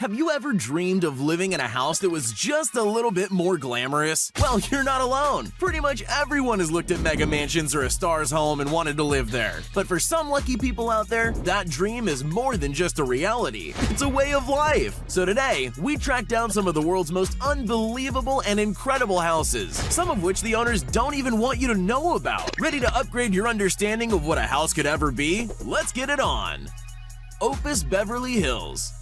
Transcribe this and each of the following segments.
Have you ever dreamed of living in a house that was just a little bit more glamorous? Well, you're not alone. Pretty much everyone has looked at mega mansions or a star's home and wanted to live there. But for some lucky people out there, that dream is more than just a reality. It's a way of life. So today, we tracked down some of the world's most unbelievable and incredible houses, some of which the owners don't even want you to know about. Ready to upgrade your understanding of what a house could ever be? Let's get it on. Opus Beverly Hills.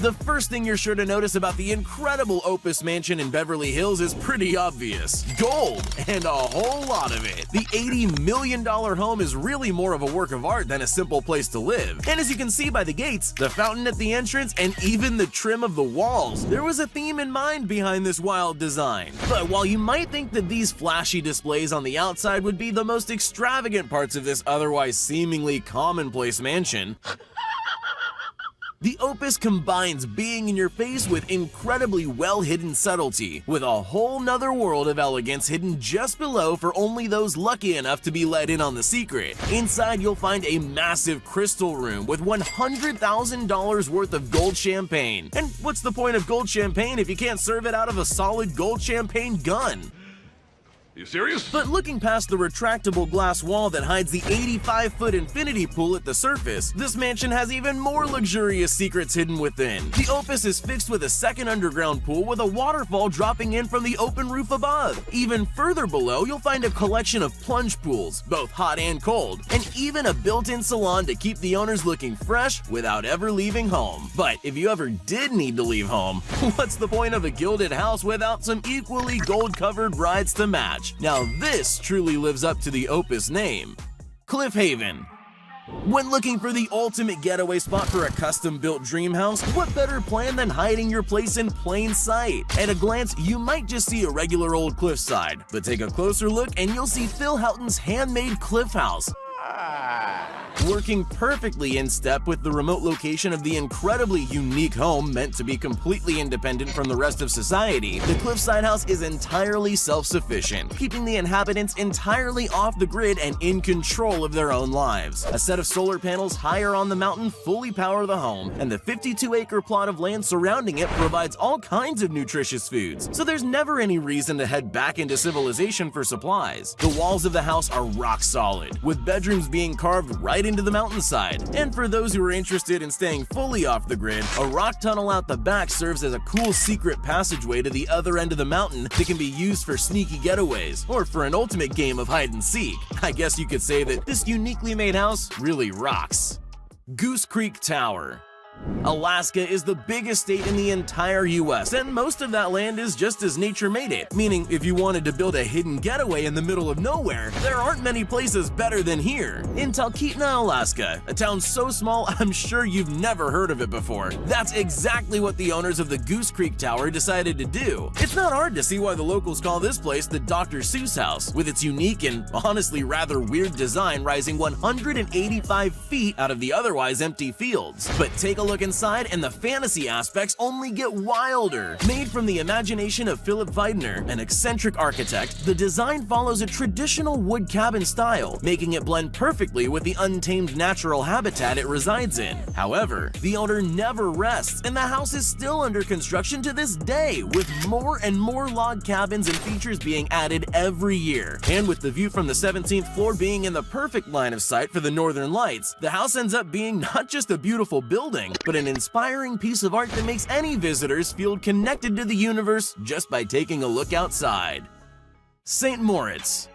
The first thing you're sure to notice about the incredible Opus Mansion in Beverly Hills is pretty obvious. Gold, and a whole lot of it. The $80 million home is really more of a work of art than a simple place to live. And as you can see by the gates, the fountain at the entrance, and even the trim of the walls, there was a theme in mind behind this wild design. But while you might think that these flashy displays on the outside would be the most extravagant parts of this otherwise seemingly commonplace mansion, the Opus combines being in your face with incredibly well-hidden subtlety, with a whole nother world of elegance hidden just below for only those lucky enough to be let in on the secret. Inside, you'll find a massive crystal room with $100,000 worth of gold champagne. And what's the point of gold champagne if you can't serve it out of a solid gold champagne gun? You serious? But looking past the retractable glass wall that hides the 85-foot infinity pool at the surface, this mansion has even more luxurious secrets hidden within. The Opus is fixed with a second underground pool with a waterfall dropping in from the open roof above. Even further below, you'll find a collection of plunge pools, both hot and cold, and even a built-in salon to keep the owners looking fresh without ever leaving home. But if you ever did need to leave home, what's the point of a gilded house without some equally gold-covered rides to match? Now this truly lives up to the Opus name. Cliff Haven. When looking for the ultimate getaway spot for a custom-built dream house, what better plan than hiding your place in plain sight? At a glance, you might just see a regular old cliffside, but take a closer look and you'll see Phil Houghton's handmade cliff house, working perfectly in step with the remote location of the incredibly unique home meant to be completely independent from the rest of society. The cliffside house is entirely self-sufficient, keeping the inhabitants entirely off the grid and in control of their own lives. A set of solar panels higher on the mountain fully power the home, and the 52-acre plot of land surrounding it provides all kinds of nutritious foods, so there's never any reason to head back into civilization for supplies. The walls of the house are rock solid, with bedrooms being carved right into the mountainside. And for those who are interested in staying fully off the grid, a rock tunnel out the back serves as a cool secret passageway to the other end of the mountain that can be used for sneaky getaways, or for an ultimate game of hide and seek. I guess you could say that this uniquely made house really rocks. Goose Creek Tower. Alaska is the biggest state in the entire US, and most of that land is just as nature made it, meaning if you wanted to build a hidden getaway in the middle of nowhere, there aren't many places better than here. In Talkeetna, Alaska, a town so small I'm sure you've never heard of it before, that's exactly what the owners of the Goose Creek Tower decided to do. It's not hard to see why the locals call this place the Dr. Seuss House, with its unique and honestly rather weird design rising 185 feet out of the otherwise empty fields. But take a look inside and the fantasy aspects only get wilder. Made from the imagination of Philip Weidner, an eccentric architect, the design follows a traditional wood cabin style, making it blend perfectly with the untamed natural habitat it resides in. However, the owner never rests, and the house is still under construction to this day, with more and more log cabins and features being added every year. And with the view from the 17th floor being in the perfect line of sight for the northern lights, the house ends up being not just a beautiful building, but an inspiring piece of art that makes any visitors feel connected to the universe just by taking a look outside. St. Moritz.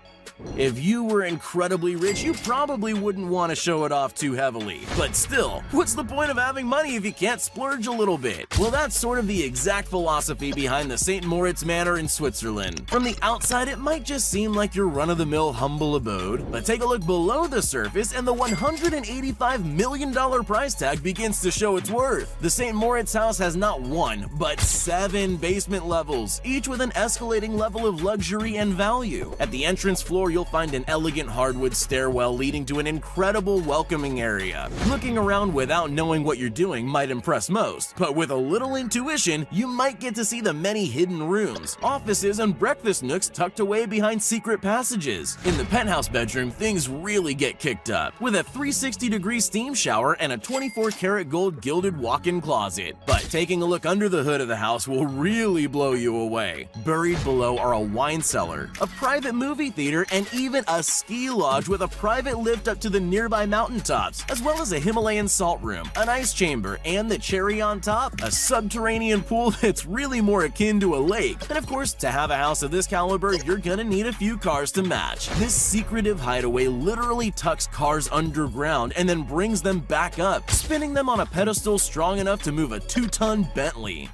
If you were incredibly rich, you probably wouldn't want to show it off too heavily. But still, what's the point of having money if you can't splurge a little bit? Well, that's sort of the exact philosophy behind the St. Moritz Manor in Switzerland. From the outside, it might just seem like your run-of-the-mill humble abode, but take a look below the surface and the $185 million price tag begins to show its worth. The St. Moritz house has not one, but 7 basement levels, each with an escalating level of luxury and value. At the entrance floor floor, you'll find an elegant hardwood stairwell leading to an incredible welcoming area. Looking around without knowing what you're doing might impress most, but with a little intuition, you might get to see the many hidden rooms, offices, and breakfast nooks tucked away behind secret passages. In the penthouse bedroom, things really get kicked up, with a 360-degree steam shower and a 24-karat gold gilded walk-in closet. But taking a look under the hood of the house will really blow you away. Buried below are a wine cellar, a private movie theater, and even a ski lodge with a private lift up to the nearby mountaintops, as well as a Himalayan salt room, an ice chamber, and the cherry on top, a subterranean pool that's really more akin to a lake. And of course, to have a house of this caliber, you're gonna need a few cars to match. This secretive hideaway literally tucks cars underground and then brings them back up, spinning them on a pedestal strong enough to move a 2-ton Bentley.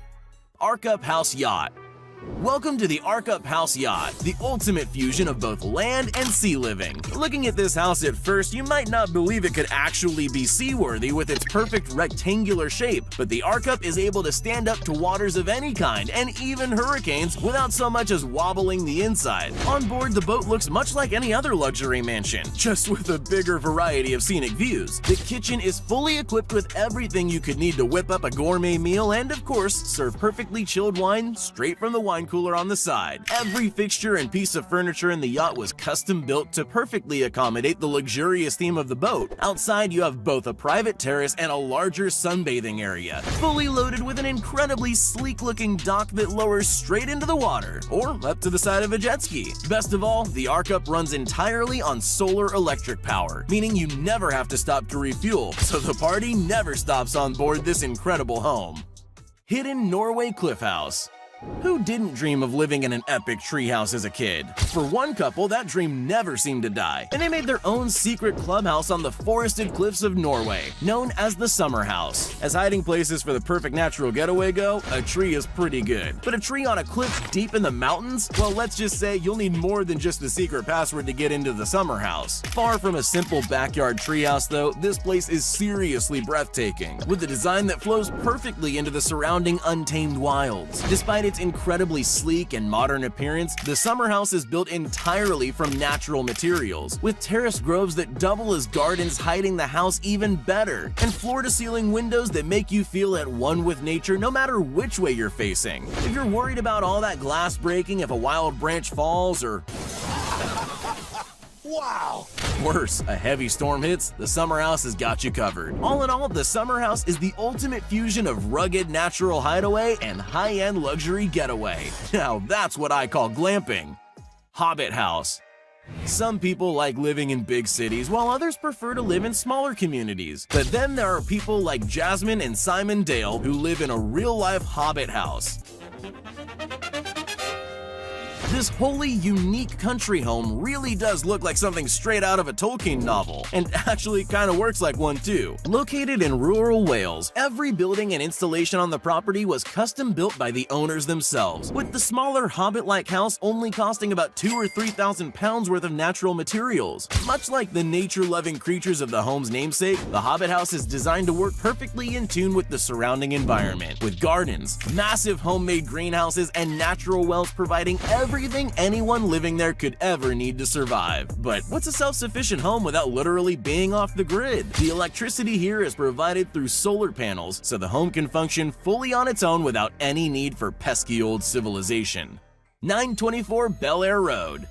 Arkup House Yacht. Welcome to the Arkup House Yacht, the ultimate fusion of both land and sea living. Looking at this house at first, you might not believe it could actually be seaworthy with its perfect rectangular shape, but the Arkup is able to stand up to waters of any kind and even hurricanes without so much as wobbling the inside. On board, the boat looks much like any other luxury mansion, just with a bigger variety of scenic views. The kitchen is fully equipped with everything you could need to whip up a gourmet meal and, of course, serve perfectly chilled wine straight from the wine cooler on the side. Every fixture and piece of furniture in the yacht was custom built to perfectly accommodate the luxurious theme of the boat. Outside, you have both a private terrace and a larger sunbathing area, fully loaded with an incredibly sleek-looking dock that lowers straight into the water, or up to the side of a jet ski. Best of all, the Arkup runs entirely on solar electric power, meaning you never have to stop to refuel, so the party never stops on board this incredible home. Hidden Norway Cliff House. Who didn't dream of living in an epic treehouse as a kid? For one couple, that dream never seemed to die, and they made their own secret clubhouse on the forested cliffs of Norway, known as the Summer House. As hiding places for the perfect natural getaway go, a tree is pretty good. But a tree on a cliff deep in the mountains? Well, let's just say you'll need more than just the secret password to get into the Summer House. Far from a simple backyard treehouse though, this place is seriously breathtaking, with a design that flows perfectly into the surrounding untamed wilds. Despite its incredibly sleek and modern appearance, the Summer House is built entirely from natural materials, with terrace groves that double as gardens hiding the house even better, and floor-to-ceiling windows that make you feel at one with nature no matter which way you're facing. If you're worried about all that glass breaking if a wild branch falls or wow! Worse, a heavy storm hits, the Summer House has got you covered. All in all, the Summer House is the ultimate fusion of rugged natural hideaway and high-end luxury getaway. Now that's what I call glamping. Hobbit House. Some people like living in big cities, while others prefer to live in smaller communities. But then there are people like Jasmine and Simon Dale who live in a real-life Hobbit house. This wholly unique country home really does look like something straight out of a Tolkien novel, and actually kind of works like one too. Located in rural Wales, every building and installation on the property was custom built by the owners themselves, with the smaller Hobbit-like house only costing about £2,000 or £3,000 worth of natural materials. Much like the nature-loving creatures of the home's namesake, the Hobbit house is designed to work perfectly in tune with the surrounding environment, with gardens, massive homemade greenhouses, and natural wells providing everything anyone living there could ever need to survive. But what's a self-sufficient home without literally being off the grid? The electricity here is provided through solar panels, so the home can function fully on its own without any need for pesky old civilization. 924 Bel Air Road.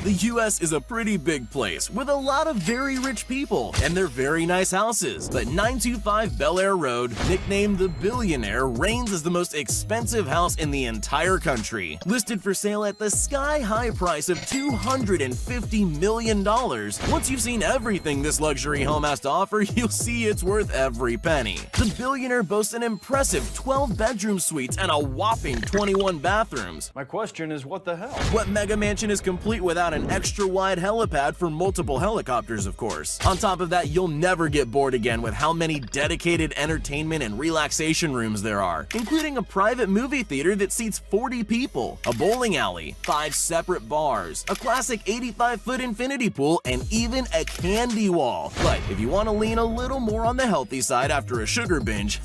The US is a pretty big place with a lot of very rich people and their very nice houses, but 925 Bel Air Road, nicknamed the Billionaire, reigns as the most expensive house in the entire country. Listed for sale at the sky-high price of $250 million. Once you've seen everything this luxury home has to offer, you'll see it's worth every penny. The Billionaire boasts an impressive 12-bedroom suites and a whopping 21 bathrooms. My question is, what the hell? What mega mansion is complete without an extra-wide helipad for multiple helicopters, of course? On top of that, you'll never get bored again with how many dedicated entertainment and relaxation rooms there are, including a private movie theater that seats 40 people, a bowling alley, 5 separate bars, a classic 85-foot infinity pool, and even a candy wall. But if you want to lean a little more on the healthy side after a sugar binge,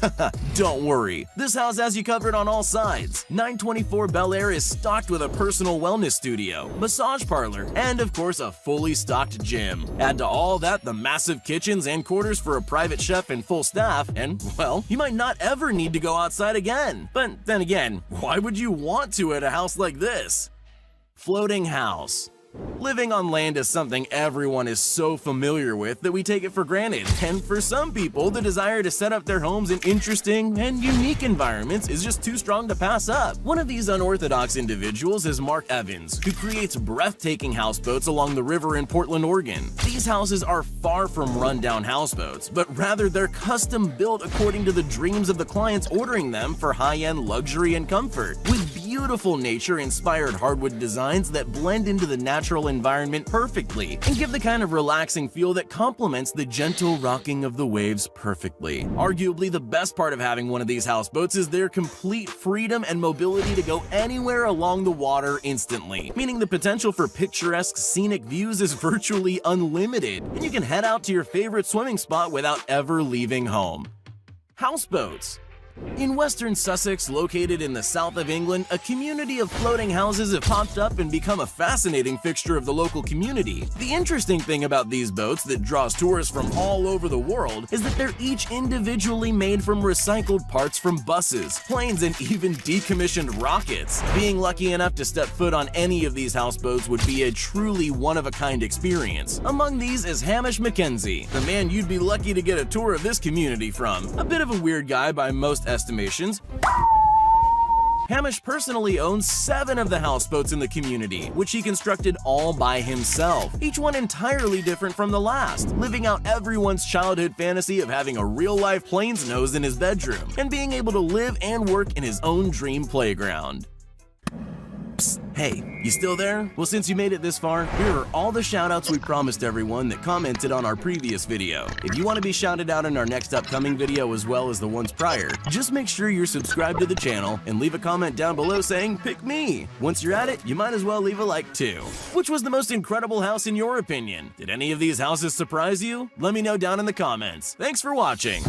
don't worry. This house has you covered on all sides. 924 Bel Air is stocked with a personal wellness studio, massage parlor, parlor, and of course a fully stocked gym. Add to all that the massive kitchens and quarters for a private chef and full staff, and well, you might not ever need to go outside again. But then again, why would you want to at a house like this? Floating house. Living on land is something everyone is so familiar with that we take it for granted, and for some people, the desire to set up their homes in interesting and unique environments is just too strong to pass up. One of these unorthodox individuals is Mark Evans, who creates breathtaking houseboats along the river in Portland, Oregon. These houses are far from rundown houseboats, but rather they're custom built according to the dreams of the clients ordering them for high-end luxury and comfort, with beautiful nature-inspired hardwood designs that blend into the natural environment perfectly and give the kind of relaxing feel that complements the gentle rocking of the waves perfectly. Arguably, the best part of having one of these houseboats is their complete freedom and mobility to go anywhere along the water instantly, meaning the potential for picturesque scenic views is virtually unlimited, and you can head out to your favorite swimming spot without ever leaving home. Houseboats. In western Sussex, located in the south of England, a community of floating houses have popped up and become a fascinating fixture of the local community. The interesting thing about these boats that draws tourists from all over the world is that they're each individually made from recycled parts from buses, planes, and even decommissioned rockets. Being lucky enough to step foot on any of these houseboats would be a truly one-of-a-kind experience. Among these is Hamish Mackenzie, the man you'd be lucky to get a tour of this community from. A bit of a weird guy by most estimations, Hamish personally owns 7 of the houseboats in the community, which he constructed all by himself, each one entirely different from the last, living out everyone's childhood fantasy of having a real-life plane's nose in his bedroom and being able to live and work in his own dream playground. Psst, hey, you still there? Well, since you made it this far, here are all the shoutouts we promised everyone that commented on our previous video. If you want to be shouted out in our next upcoming video as well as the ones prior, just make sure you're subscribed to the channel and leave a comment down below saying, "Pick me." Once you're at it, you might as well leave a like too. Which was the most incredible house in your opinion? Did any of these houses surprise you? Let me know down in the comments. Thanks for watching.